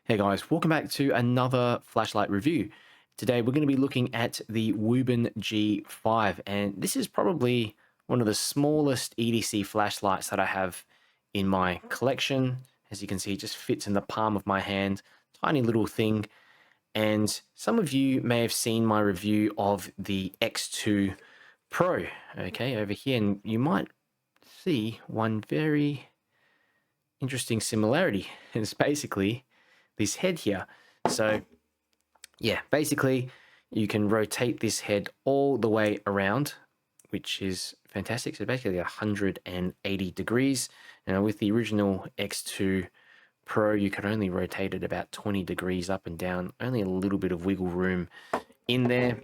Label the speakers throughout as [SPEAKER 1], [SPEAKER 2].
[SPEAKER 1] Hey guys, welcome back to another flashlight review. Today we're going to be looking at the Wuben G5, and this is probably one of the smallest EDC flashlights that I have in my collection. As you can see, it just fits in the palm of my hand, tiny little thing. And some of you may have seen my review of the X2 Pro, okay, over here, and you might see one very interesting similarity. It's basically this head here. So yeah, basically you can rotate this head all the way around, which is fantastic. So basically 180 degrees. Now with the original X2 Pro, you could only rotate it about 20 degrees up and down, only a little bit of wiggle room in there.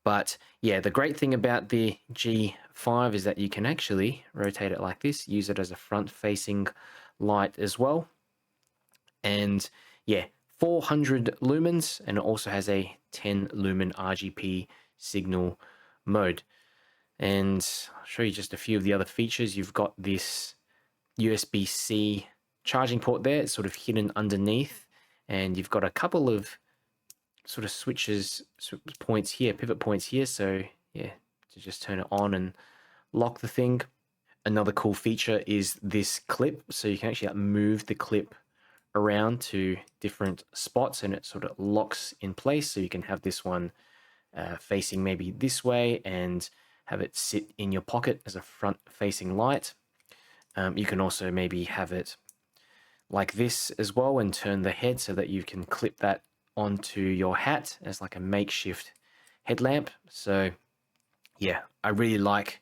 [SPEAKER 1] But yeah, the great thing about the G5 is that you can actually rotate it like this, use it as a front-facing light as well. And yeah, 400 lumens, and it also has a 10 lumen RGB signal mode. And I'll show you just a few of the other features. You've got this USB-C charging port there. It's sort of hidden underneath, and you've got a couple of sort of points here, pivot points here. So yeah, to just turn it on and lock the thing. Another cool feature is this clip. So you can actually move the clip around to different spots and it sort of locks in place. So you can have this one facing maybe this way and have it sit in your pocket as a front facing light. You can also maybe have it like this as well and turn the head so that you can clip that onto your hat as like a makeshift headlamp. So yeah, I really like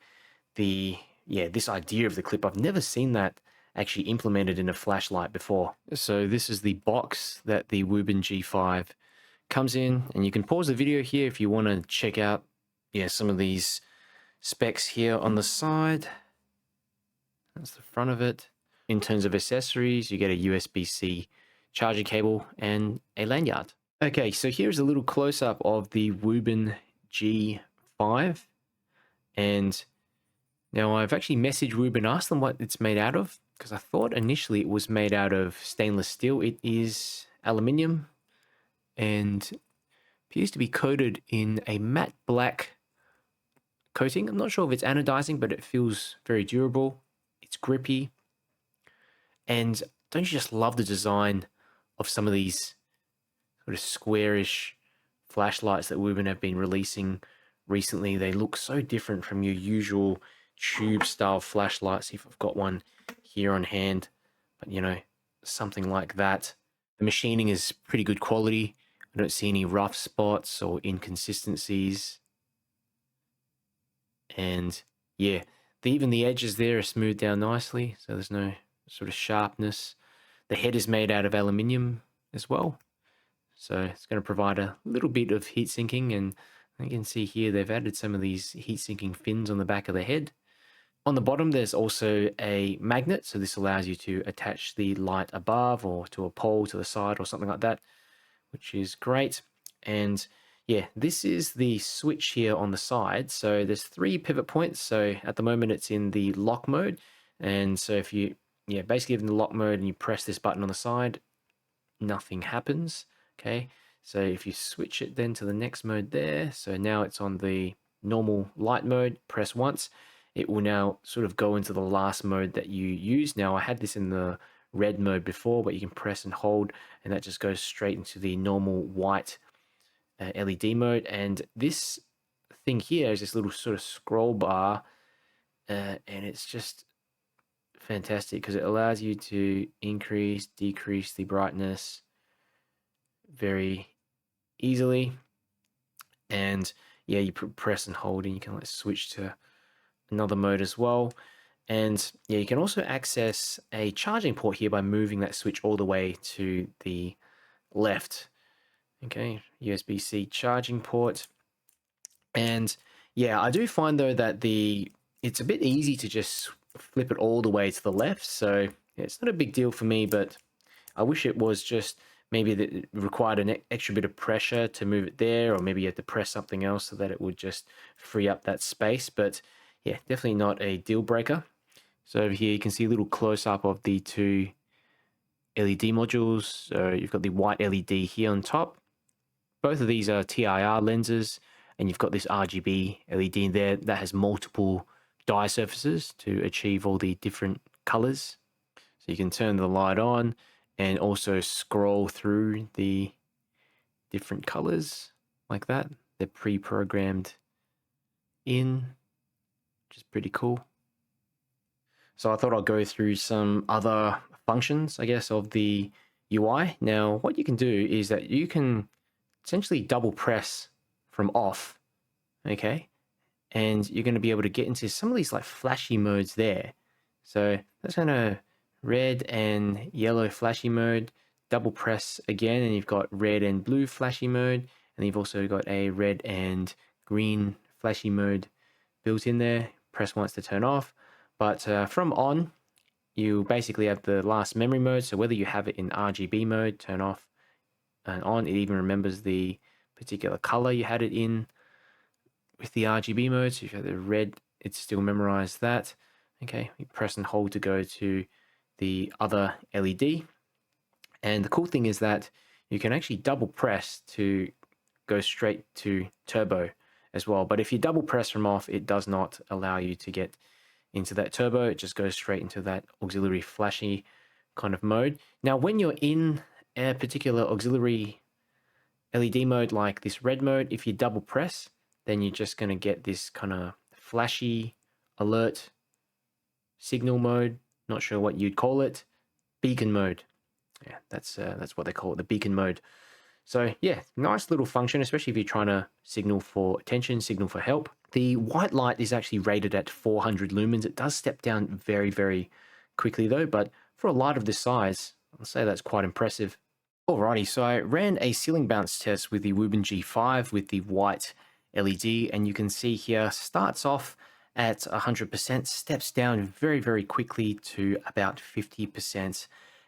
[SPEAKER 1] this idea of the clip. I've never seen that actually implemented in a flashlight before. So this is the box that the Wuben G5 comes in, and you can pause the video here if you want to check out some of these specs here on the side. That's the front of it. In terms of accessories, you get a USB-C charging cable and a lanyard. Okay, so here's a little close-up of the Wuben G5, and now I've actually messaged Wuben, asked them what it's made out of, because I thought initially it was made out of stainless steel. It is aluminium and appears to be coated in a matte black coating. I'm not sure if it's anodizing, but it feels very durable. It's grippy. And don't you just love the design of some of these sort of squarish flashlights that Wuben have been releasing recently? They look so different from your usual tube style flashlights. If I've got one here on hand, but something like that. The machining is pretty good quality. I don't see any rough spots or inconsistencies. And yeah, even the edges there are smoothed down nicely, so there's no sort of sharpness. The head is made out of aluminium as well, so it's going to provide a little bit of heat sinking. And you can see here they've added some of these heat sinking fins on the back of the head. On the bottom, there's also a magnet, so this allows you to attach the light above or to a pole to the side or something like that, which is great. And yeah, this is the switch here on the side. So there's 3 pivot points. So at the moment it's in the lock mode. And so if you, basically in the lock mode and you press this button on the side, nothing happens. Okay. So if you switch it then to the next mode there, so now it's on the normal light mode, press once, it will now sort of go into the last mode that you use. Now I had this in the red mode before, but you can press and hold and that just goes straight into the normal white LED mode. And this thing here is this little sort of scroll bar, and it's just fantastic because it allows you to increase, decrease the brightness very easily. And yeah, you press and hold and you can like switch to another mode as well. And yeah, you can also access a charging port here by moving that switch all the way to the left. Okay, USB-C charging port. And yeah, I do find though that it's a bit easy to just flip it all the way to the left. So yeah, it's not a big deal for me, but I wish it was just maybe that it required an extra bit of pressure to move it there, or maybe you had to press something else so that it would just free up that space. But yeah, definitely not a deal breaker. So over here you can see a little close up of the 2 LED modules. So you've got the white LED here on top. Both of these are TIR lenses, and you've got this RGB LED in there that has multiple dye surfaces to achieve all the different colors. So you can turn the light on and also scroll through the different colors like that. They're pre-programmed in, which is pretty cool. So I thought I'll go through some other functions, I guess, of the UI. Now, what you can do is that you can essentially double press from off, okay? And you're going to be able to get into some of these like flashy modes there. So that's kind of red and yellow flashy mode. Double press again, and you've got red and blue flashy mode. And you've also got a red and green flashy mode built in there. Press once to turn off. But from on, you basically have the last memory mode. So whether you have it in RGB mode, turn off and on, it even remembers the particular color you had it in with the RGB mode. So if you have the red, it still memorized that. Okay, you press and hold to go to the other LED. And the cool thing is that you can actually double press to go straight to turbo as well. But if you double press from off, it does not allow you to get into that turbo. It just goes straight into that auxiliary flashy kind of mode. Now, when you're in a particular auxiliary LED mode like this red mode, if you double press, then you're just going to get this kind of flashy alert signal mode. Not sure what you'd call it. Beacon mode. Yeah, that's what they call it, the beacon mode. So yeah, nice little function, especially if you're trying to signal for attention, signal for help. The white light is actually rated at 400 lumens. It does step down very, very quickly though, but for a light of this size, I'll say that's quite impressive. Alrighty, so I ran a ceiling bounce test with the Wuben G5 with the white LED, and you can see here, starts off at 100%, steps down very, very quickly to about 50%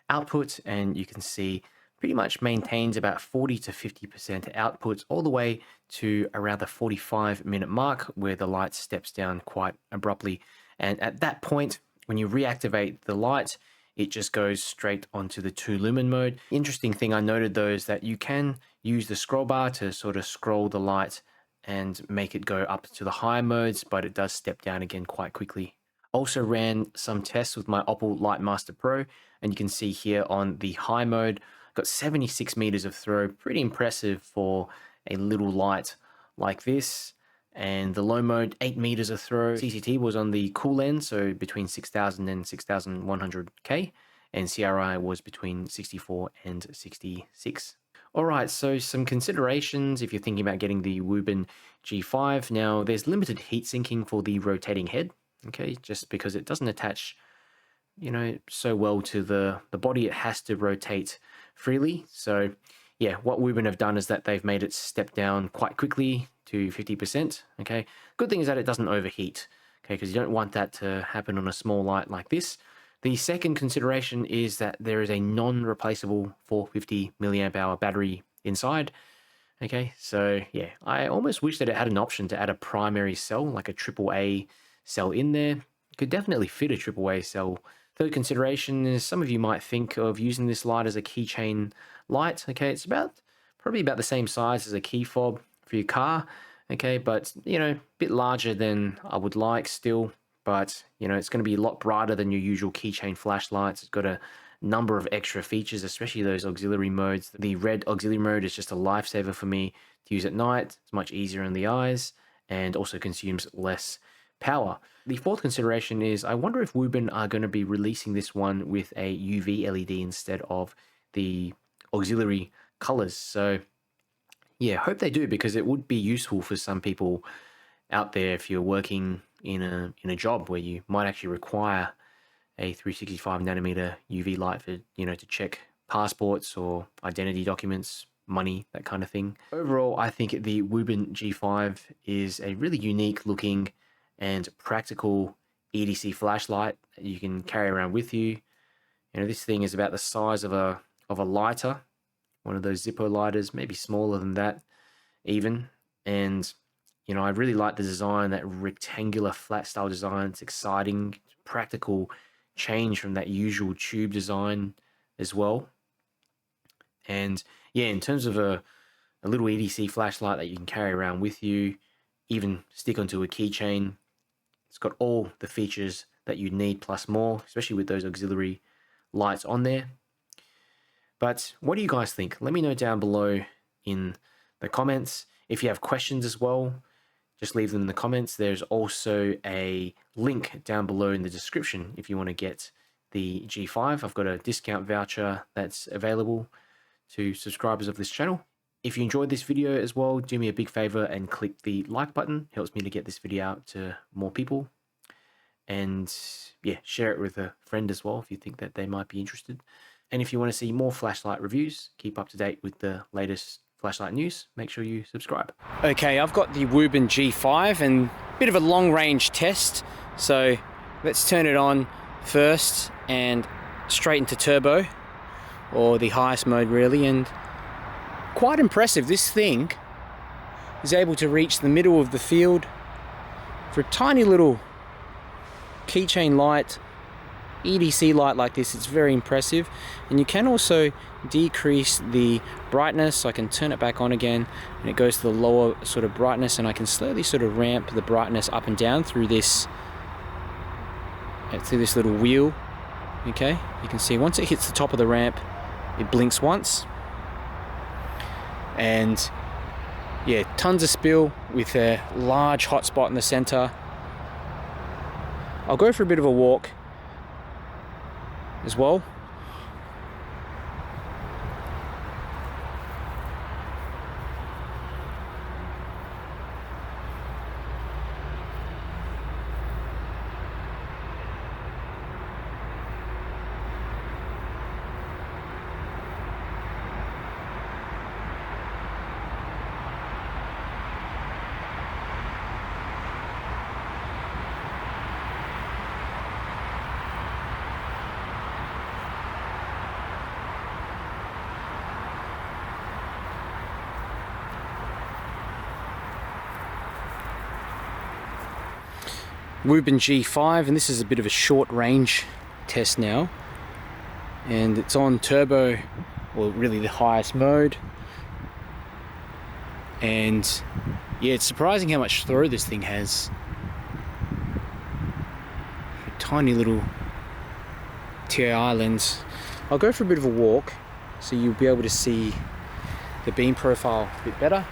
[SPEAKER 1] output, and you can see pretty much maintains about 40 to 50% output all the way to around the 45-minute mark where the light steps down quite abruptly. And at that point, when you reactivate the light, it just goes straight onto the 2 lumen mode. Interesting thing I noted though is that you can use the scroll bar to sort of scroll the light and make it go up to the higher modes, but it does step down again quite quickly. Also ran some tests with my Opal Lightmaster Pro, and you can see here on the high mode, got 76 meters of throw, pretty impressive for a little light like this. And the low mode, 8 meters of throw. CCT was on the cool end, so between 6,000 and 6,100K, and CRI was between 64 and 66. All right, so some considerations if you're thinking about getting the Wuben G5. Now, there's limited heat sinking for the rotating head, okay, just because it doesn't attach, you know, so well to the body. It has to rotate freely. So yeah, what Wuben have done is that they've made it step down quite quickly to 50%, okay. Good thing is that it doesn't overheat, okay, because you don't want that to happen on a small light like this. The second consideration is that there is a non-replaceable 450 milliamp hour battery inside. Okay, so yeah, I almost wish that it had an option to add a primary cell, like a AAA cell in there. You could definitely fit a AAA cell. Third consideration is some of you might think of using this light as a keychain light. Okay, it's probably about the same size as a key fob for your car. Okay, but you know, a bit larger than I would like still. But you know, it's going to be a lot brighter than your usual keychain flashlights. It's got a number of extra features, especially those auxiliary modes. The red auxiliary mode is just a lifesaver for me to use at night. It's much easier on the eyes and also consumes less power. The fourth consideration is I wonder if Wuben are going to be releasing this one with a UV LED instead of the auxiliary colors. So yeah, hope they do, because it would be useful for some people out there if you're working in a job where you might actually require a 365 nanometer UV light for, you know, to check passports or identity documents, money, that kind of thing. Overall, I think the Wuben G5 is a really unique looking and practical EDC flashlight that you can carry around with you. You know, this thing is about the size of a lighter, one of those Zippo lighters, maybe smaller than that even. And you know, I really like the design, that rectangular flat style design. It's exciting, practical change from that usual tube design as well. And yeah, in terms of a little EDC flashlight that you can carry around with you, even stick onto a keychain, it's got all the features that you need plus more, especially with those auxiliary lights on there. But what do you guys think? Let me know down below in the comments. If you have questions as well, just leave them in the comments. There's also a link down below in the description if you want to get the G5. I've got a discount voucher that's available to subscribers of this channel. If you enjoyed this video as well, do me a big favor and click the like button. It helps me to get this video out to more people. And yeah, share it with a friend as well if you think that they might be interested. And if you want to see more flashlight reviews, keep up to date with the latest flashlight news, make sure you subscribe. Okay, I've got the Wuben G5 and a bit of a long range test. So let's turn it on first and straight into turbo, or the highest mode really. And quite impressive, this thing is able to reach the middle of the field for a tiny little keychain light, EDC light like this. It's very impressive. And you can also decrease the brightness. I can turn it back on again and it goes to the lower sort of brightness, and I can slowly sort of ramp the brightness up and down through this little wheel. Okay, you can see once it hits the top of the ramp, it blinks once. And yeah, tons of spill with a large hot spot in the center. I'll go for a bit of a walk as well. Wuben G5, and this is a bit of a short range test now, and it's on turbo, or really the highest mode. And yeah, it's surprising how much throw this thing has. A tiny little TAI lens. I'll go for a bit of a walk so you'll be able to see the beam profile a bit better.